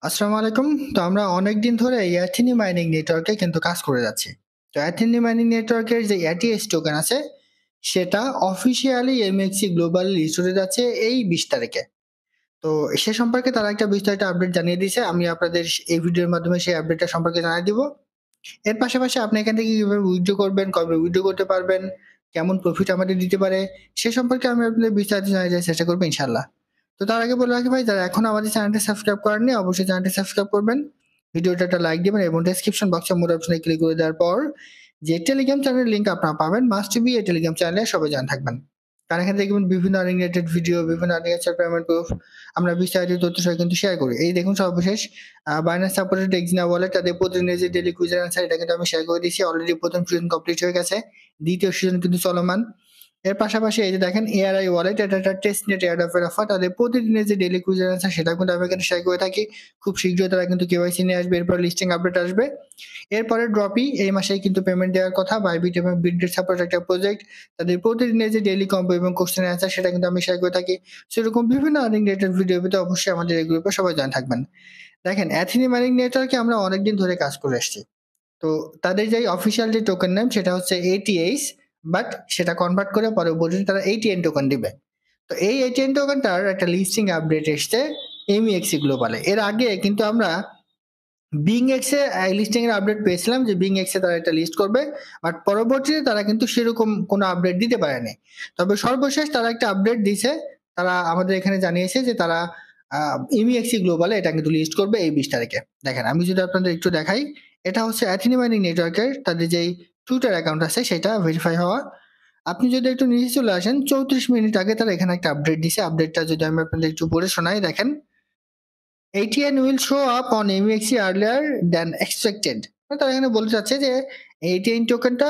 আসসালামু আলাইকুম। তো আমরা অনেকদিন ধরে এই অ্যাথিনি মাইনিং নেটওয়ার্কে কিন্তু কাজ করে যাচ্ছি। তো অ্যাথিনি মাইনিং নেটওয়ার্কের যে এটিএস টোকেন আছে সেটা অফিসিয়ালি এমএক্সি গ্লোবাল লিস্ট হতে যাচ্ছে এই ২০ তারিখে। তো সে সম্পর্কে তারা একটা বিস্তারিত আপডেট জানিয়ে দিয়েছে। আমি আপনাদের এই ভিডিওর মাধ্যমে সেই আপডেটটা সম্পর্কে জানিয়ে দিব। এর পাশাপাশি আপনি এখান থেকে কিভাবে উইথড্র করবেন, কবে উইথড্র করতে পারবেন, কেমন প্রফিট আমাদের দিতে পারে সে সম্পর্কে আমি আপনাদের বিস্তারিত জানিয়ে দেওয়ার চেষ্টা করবো ইনশাআল্লাহ। তো তার আগে বলে রাখি ভাই, যারা এখনো আমাদের চ্যানেলটি সাবস্ক্রাইব করেননি অবশ্যই চ্যানেলটি সাবস্ক্রাইব করবেন। ভিডিওটা একটা লাইক দিবেন এবং ডেসক্রিপশন বক্সে মোর অপশনে ক্লিক করে দেওয়ার পর যে টেলিগ্রাম চ্যানেলের লিংক আপনারা পাবেন, মাস্ট বি এই টেলিগ্রাম চ্যানেলে সবাই জয়েন থাকবেন। কারণ এখানে দেখবেন বিভিন্ন আর্নিং রিলেটেড ভিডিও, বিভিন্ন আর্নিং পেমেন্ট প্রুফ আমরা বিস্তারিত তথ্য সহ কিন্তু শেয়ার করি। এই দেখুন সর্বশেষ বাইন্যান্স সাপোর্টেড এক্সিনা ওয়ালেট তাদের প্রতিদিনের যে ডেইলি কুইজ অ্যান্সার এটা কিন্তু আমি শেয়ার করে দিয়েছি। অলরেডি প্রথম সিজন কমপ্লিট হয়ে গেছে, দ্বিতীয় সিজন কিন্তু চলমান। এর পাশাপাশি এই যে দেখেন এআরআই ওয়ালেট, এটা একটা টেস্ট নেট এয়ারড্রপের অফার। তাদের প্রতিদিনের যে ডেইলি কুইজ অ্যান্সার সেটা কিন্তু আমি এখানে শেয়ার করে থাকি। খুব শীঘ্রই তারা কিন্তু কেওয়াইসি নিয়ে আসবে, এরপর লিস্টিং আপডেট আসবে। এরপরে ড্রপি এই মাসেই কিন্তু পেমেন্ট দেওয়ার কথা। বাইবিট এবং বিটগেট সাপোর্ট একটা প্রজেক্ট, তাদের প্রতিদিনের যে ডেইলি কম্বো এবং কোশ্চেন অ্যান্সার সেটা কিন্তু আমি শেয়ার করে থাকি। সেরকম বিভিন্ন আর্নিং রিলেটেড ভিডিও পেতে অবশ্যই আমাদের এই গ্রুপে সবাই জয়েন থাকবেন। দেখেন অ্যাথিনি মাইনিং নেটওয়ার্কে আমরা অনেকদিন ধরে কাজ করে আসছি। তো তাদের যে অফিসিয়াল যে টোকেন নেম সেটা হচ্ছে এটিএইচ, বাট সেটা কনভার্ট করে পরবর্তীতে তারা এটিএন টোকেন দিবে। তো এই এটিএন টোকেনটার একটা লিস্টিং আপডেট এসছে এমইএক্সি গ্লোবালে। এর আগে কিন্তু আমরা বিং এক্স এ লিস্টিং এর আপডেট পেয়েছিলাম যে বিং এক্স এ তারা একটা লিস্ট করবে, বাট পরবর্তীতে তারা কিন্তু সেরকম কোনো আপডেট দিতে পারেনি। তবে সর্বশেষ তারা একটা আপডেট দিছে, তারা আমাদের এখানে জানিয়েছে যে তারা ইমিএক্সি গ্লোবালে এটা কিন্তু লিস্ট করবে এই ২০ তারিখে। দেখেন আমি যদি আপনাদের একটু দেখাই, এটা হচ্ছে অ্যাথিনি মাইনিং নেটওয়ার্কের তাদের যেই টুইটার অ্যাকাউন্ট আছে সেটা ভেরিফাই হওয়া। আপনি যদি একটু নিচে চলে আসেন ৩৪ মিনিট আগে তারা এখানে একটা আপডেট দিছে। আপডেটটা যদি আমি আপনাদের একটু পড়ে শোনাই, দেখেন ATN will show up on MEXC earlier than expected। তারা এখানে বলতে চাচ্ছে যে ATN টোকেনটা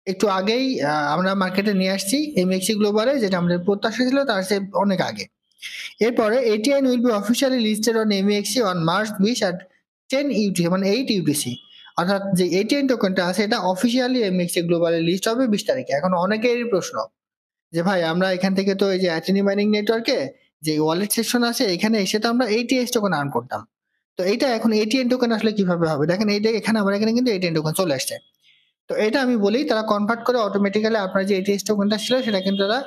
একটু আগেই আমরা মার্কেটে নিয়ে আসছি MEXC গ্লোবালে, যেটা আমাদের প্রত্যাশা ছিল তার চেয়ে অনেক আগে। এরপরে ATN will be officially listed on MEXC on March 20 at 10 UTC, মানে 8 UTC। অর্থাৎ যে ATN টোকেনটা আছে এটা অফিসিয়ালি MEXC গ্লোবালে লিস্ট হবে 20 তারিখে। এখন অনেকেরই প্রশ্ন যে ভাই আমরা এখান থেকে তো এই যে অ্যাথিনি মাইনিং নেটওয়ার্কে যে ওয়ালেট সেকশন আছে এখানে এসে তো আমরা এটিএস টোকেন আর্ন করতাম। তো এটা এখন এটিএন টোকেন আসলে কিভাবে হবে? দেখেন এইটা এখানে আমার এখানে কিন্তু এটিএন টোকেন চলে আসছে। তো এটা আমি বলি তারা কনভার্ট করে অটোমেটিক্যালি আপনার যে এটিএস টোকেনটা ছিল সেটা কিন্তু তারা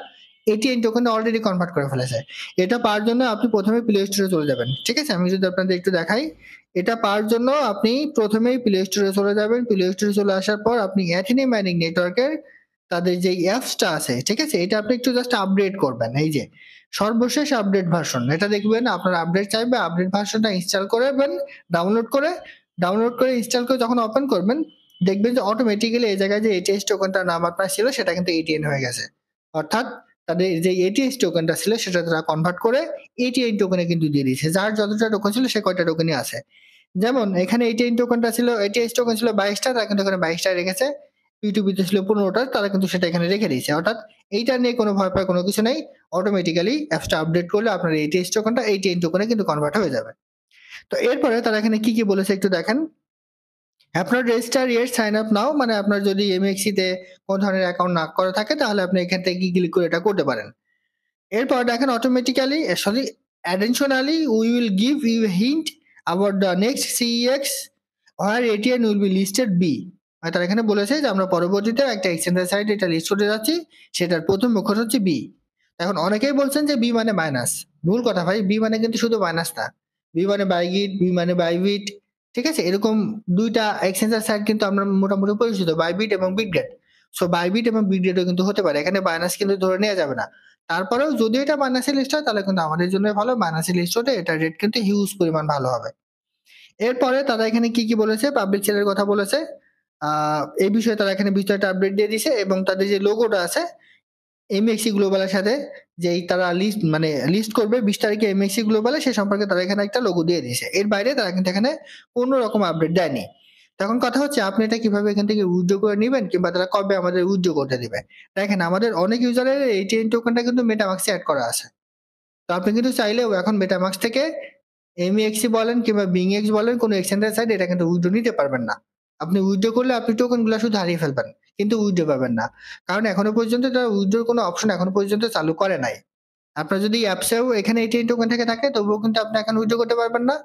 এটিএন টোকেনে অলরেডি কনভার্ট করে ফেলেছে। এটা পাওয়ার জন্য আপনি প্রথমে প্লে স্টোরে চলে যাবেন। ঠিক আছে? আমি যদি আপনাদের একটু দেখাই, এটা পাওয়ার জন্য আপনি প্রথমেই প্লে স্টোরে চলে যাবেন। প্লে স্টোরে চলে আসার পর আপনি অ্যাথিনি মাইনিং নেটওয়ার্কের তাদের যে অ্যাপসটা আছে, ঠিক আছে? এটা আপনি একটু জাস্ট আপডেট করবেন। এই যে সর্বশেষ আপডেট ভার্সন এটা দেখবেন আপনার আপডেট চাইবে, আপডেট ভার্সনটা ইনস্টল করবেন, ডাউনলোড করে ইনস্টল করে যখন ওপেন করবেন দেখবেন যে অটোমেটিক্যালি এই জায়গায় যে এটিএস টোকেনটার নাম আপনার ছিল সেটা কিন্তু এটিএন হয়ে গেছে। অর্থাৎ তাদের যে এটিএস টোকেনটা ছিল সেটা তারা কনভার্ট করে এটিএন টোকেনে কিন্তু দিয়ে দিয়েছে। যার যতটা টোকেন ছিল সে কয়টা টোকেনই আছে। যেমন এখানে এটিএন টোকেনটা ছিল, এটিএস টোকেন ছিল ২২টা, তারা কিন্তু এখানে ২২টা রেখেছে। ইউটিউবিতে ছিল ১৫টা, তারা কিন্তু সেটা এখানে রেখে দিয়েছে। অর্থাৎ এইটা নিয়ে কোনো ভয় পাওয়ার কোনো কিছু নেই। অটোমেটিক্যালি অ্যাপসটা আপডেট করলে আপনার এটিএস টোকেনটা এটিএন টোকেনে কিন্তু কনভার্ট হয়ে যাবে। তো এরপরে তারা এখানে কি বলেছে একটু দেখেন। আপনার রেজিস্টার ইয়ের সাইন আপ নাও, মানে আপনার যদি এমএক্সি তে কোন ধরনের অ্যাকাউন্ট না করা থাকে তাহলে আপনি এখান থেকে ক্লিক করে এটা করতে পারেন। এরপর দেখেন automatically sorry additionally we will give you a hint about the next CEX where ATN will be listed B। মানে তারা এখানে বলেছে যে আমরা পরবর্তীতে একটা এক্সচেঞ্জের সাইট এটা লিস্ট করতে যাচ্ছি, সেটার প্রথম অক্ষর হচ্ছে বি। এখন অনেকেই বলছেন যে বি মানে মাইনাস। ভুল কথা ভাই, বি মানে কিন্তু শুধু মাইনাস না। বি মানে বাইগিট, বি মানে বাইবিট, ঠিক আছে? এরকম দুইটা এক্সচেঞ্জের সাইট কিন্তু আমরা মোটামুটি পরিচিত, বাইবিট এবং বিটগেট। সো বাইবিট এবং বিটগেটও কিন্তু হতে পারে, এখানে মাইনাস কিন্তু ধরে নেওয়া যাবে না। তারপরেও যদি এটা মাইনাসে লিস্ট হয় তাহলে কিন্তু আমাদের জন্য ভালো, মাইনাসে লিস্ট হলে এটা রেট কিন্তু হিউজ পরিমাণ ভালো হবে। এরপরে তারা এখানে কি বলেছে, পাবলিক সেলের কথা বলেছে। এই বিষয়ে তারা এখানে বিস্তারিত আপডেট দিয়ে দিছে এবং তাদের যে লোগোটা আছে এমএক্সি গ্লোবালের সাথে যেই তারা লিস্ট করবে ২০ তারিখে এমএক্সি গ্লোবালে, সে সম্পর্কে তারা এখানে একটা লোগো দিয়ে দিয়েছে। এর বাইরে তারা কিন্তু এখানে কোনো রকম আপডেট দেয়নি। তখন কথা হচ্ছে আপনি এটা কিভাবে এখান থেকে উইথড্র করে নিবেন কিংবা তারা কবে আমাদের উইথড্র করতে দিবে। দেখেন আমাদের অনেক ইউজারের এটিএন টোকেনটা কিন্তু মেটামাক্সে অ্যাড করা আছে। তো আপনি কিন্তু চাইলেও এখন মেটামাক্স থেকে এমইএক্সি বলেন কিংবা বিংএক্স বলেন কোনো এক্সচেঞ্জের সাইট এটা কিন্তু উইথড্র নিতে পারবেন না। আপনি উইথড্র করলে আপনি টোকেনগুলো শুধু হারিয়ে ফেলবেন, কিন্তু উইথড্র পাবেন না। কারণ এখনো পর্যন্ত তারা উইথড্রর কোনো অপশন এখনো পর্যন্ত চালু করে নাই। আপনার যদি অ্যাপসেও এখানে এটিএন টোকেন থেকে থাকে তবুও কিন্তু আপনি এখন উইথড্র করতে পারবেন না।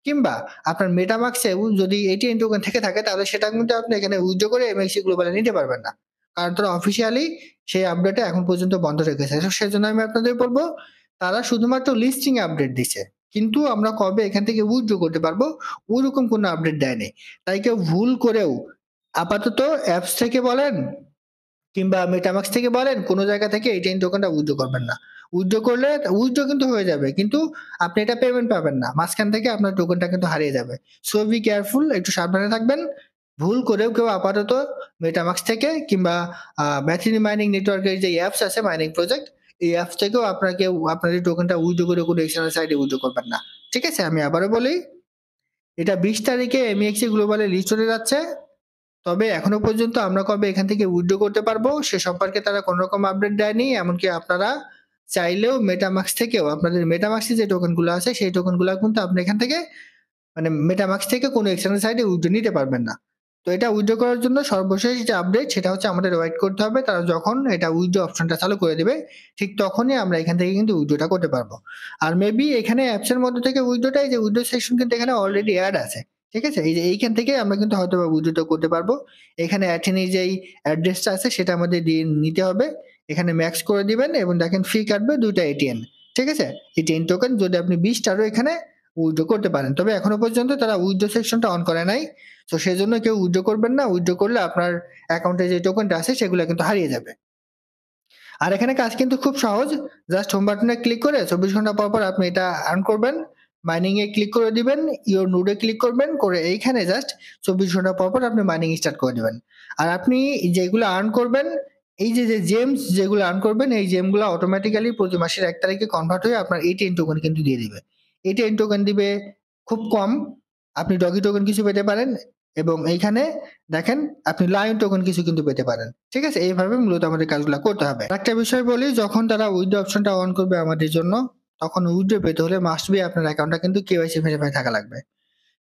কিংবা আপনার মেটামাক্সে যদি এটিএন টোকেন থেকে থাকে তাহলে সেটা কিন্তু আপনি এখানে উইথড্র করে এমএক্সি গ্লোবালে নিতে পারবেন না, কারণ তারা অফিসিয়ালি সেই আপডেটটা এখন পর্যন্ত বন্ধ রেখেছে। তো সেজন্য আমি আপনাদের বলবো তারা শুধুমাত্র লিস্টিং আপডেট দিচ্ছে, কিন্তু আমরা কবে এখান থেকে উইথড্র করতে পারবো ওরকম কোনো আপডেট দেয়নি। তাই কেউ ভুল করেও আপাতত অ্যাপস থেকে বলেন কিংবা মেটামাক্স থেকে বলেন কোনো জায়গা থেকে এটিএন টোকেনটা উইথড্র করবেন না। উইথড্র করলে উইথড্র কিন্তু হয়ে যাবে, কিন্তু আপনি এটা পেমেন্ট পাবেন না, মাঝখান থেকে আপনার টোকেনটা কিন্তু হারিয়ে যাবে। সো বি কেয়ারফুল, একটু সাবধানে থাকবেন। ভুল করেও কেউ আপাতত মেটামাক্স থেকে কিংবা ম্যাথিনি মাইনিং নেটওয়ার্কের যে অ্যাপস আছে মাইনিং প্রজেক্ট, এই অ্যাপস থেকেও আপনাকে আপনার এই টোকেনটা উইথড্র করে কোনো এক্সটার্নাল সাইটে উইথড্র করবেন না। ঠিক আছে, আমি আবারও বলি, এটা 20 তারিখে এমএক্সি গ্লোবালে লিস্ট হতে যাচ্ছে। তবে এখনো পর্যন্ত আমরা কবে এখান থেকে উইথড্র করতে পারবো সে সম্পর্কে তারা কোনো রকম আপডেট দেয়নি। এমনকি আপনারা চাইলেও মেটামাক্স থেকেও আপনাদের মেটামাক্সে যে টোকেনগুলো আছে সেই টোকেনগুলো কিন্তু আপনি এখান থেকে মানে মেটামাক্স থেকে কোনো এক্সটার্নাল সাইটে উইথড্র নিতে পারবেন না। তো এটা উইথড্র করার জন্য সর্বশেষ যে আপডেট সেটা হচ্ছে আমাদের ওয়েট করতে হবে, তারা যখন এটা উইথড্র অপশনটা চালু করে দেবে ঠিক তখনই আমরা এখান থেকে কিন্তু উইথড্রটা করতে পারবো। আর মেবি এখানে অ্যাপসের মধ্যে থেকে উইথড্রটা, এই যে উইথড্র সেকশন কিন্তু এখানে অলরেডি অ্যাড আছে। ঠিক আছে, এই যে এইখান থেকে আমরা কিন্তু হয়তো উইথড্রটা করতে পারবো। এখানে অ্যাথেনির যেই অ্যাড্রেসটা আছে সেটা আমাদের দিয়ে নিতে হবে, এখানে ম্যাক্স করে দিবেন এবং দেখেন ফি কাটবে 2টা এটিএন। ঠিক আছে, এই 10 টোকেন যদি আপনি 20টারও এখানে উইথড্র করতে পারেন। তবে এখনো পর্যন্ত তারা উইথড্র সেকশনটা অন করে নাই। তো সেজন্য কেউ উইথড্র করবেন না, উইথড্র করলে আপনার অ্যাকাউন্টে যে টোকেনটা আছে সেগুলো কিন্তু হারিয়ে যাবে। আর এখানে কাজ কিন্তু খুব সহজ, জাস্ট হোম বাটনে ক্লিক করে 24 ঘন্টা পর পর আপনি এটা আর্ন করবেন। মাইনিং এ ক্লিক করে দিবেন, ইওর নোডে ক্লিক করবেন, করে এইখানে জাস্ট 24 ঘন্টা পর পর আপনি মাইনিং স্টার্ট করে দিবেন। আর আপনি যেগুলো আর্ন করবেন, এই যে জেমস যেগুলো আর্ন করবেন এই জেমগুলো অটোমেটিক্যালি প্রতি মাসের 1 তারিখে কনভার্ট হয়ে আপনার এটিএন টোকেন কিন্তু দিয়ে দিবে। এটিএন টোকেন দিবে খুব কম, আপনি ডগি টোকেন কিছু পেতে পারেন এবং এইখানে দেখেন আপনি লাইন টোকেন কিছু কিন্তু পেতে পারেন। ঠিক আছে, এইভাবে মূলত আমাদের কাজগুলো করতে হবে। একটা বিষয় বলি, যখন তারা উইথড্র অপশনটা অন করবে আমাদের জন্য, তখন উইথড্র পেতে হলে মাস্ট বি আপনার অ্যাকাউন্টটা কিন্তু কেওয়াইসি ভেরিফাই থাকা লাগবে।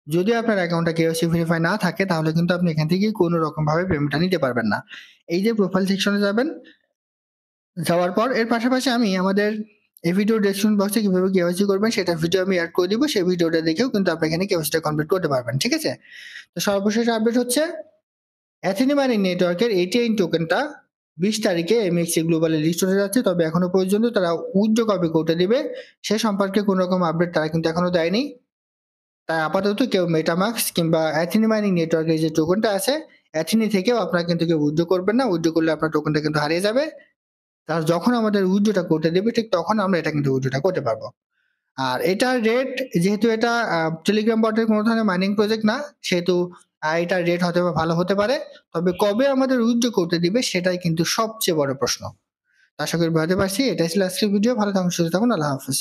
যদি আপনার অ্যাকাউন্টটা কেওয়াইসি ভেরিফাই না থাকে তাহলে কিন্তু আপনি এখান থেকে কোনো রকম ভাবে পেমেন্টটা নিতে পারবেন না। এই যে প্রোফাইল সেকশনে যাবেন, যাওয়ার পর এর পাশাপাশি আমি আমাদের এই ভিডিও ডেসক্রিপশন বক্সে কিভাবে কেওয়াইসি করবেন সেটা ভিডিও আমি অ্যাড করে দিব, সেই ভিডিওটা দেখেও কিন্তু আপনি এখানে কেওয়াইসিটা কমপ্লিট করতে পারবেন। ঠিক আছে, তো সর্বশেষ আপডেট হচ্ছে অ্যাথেনি মাইনিং নেটওয়ার্কের এটিএন টোকেনটা 20 তারিখে এমএক্সি গ্লোবালে লিস্ট হতে যাচ্ছে। তবে এখনো পর্যন্ত তারা উইথড্র কবে করতে দিবে সে সম্পর্কে কোনো রকম আপডেট তারা কিন্তু এখনো দেয়নি। তাই আপাতত কেউ মেটামাক্স কিংবা অ্যাথেনি মাইনিং নেটওয়ার্কের যে টোকেনটা আছে অ্যাথেনি থেকেও আপনারা কিন্তু কেউ উইথড্র করবেন না, উইথড্র করলে আপনার টোকেনটা কিন্তু হারিয়ে যাবে। তার যখন আমাদের উইথড্রটা করতে দেবে ঠিক তখন আমরা এটা কিন্তু উইথড্রটা করতে পারবো। আর এটার রেট, যেহেতু এটা টেলিগ্রাম বটের কোনো ধরনের মাইনিং প্রজেক্ট না, সেহেতু এটার রেট হয়তো বা ভালো হতে পারে। তবে কবে আমাদের উইথড্র করতে দিবে সেটাই কিন্তু সবচেয়ে বড় প্রশ্ন। আশা করি বুঝাতে পারছি। এটাই ছিল আজকের ভিডিও। ভালো থাকুন, সুস্থ থাকুন। আল্লাহ হাফেজ।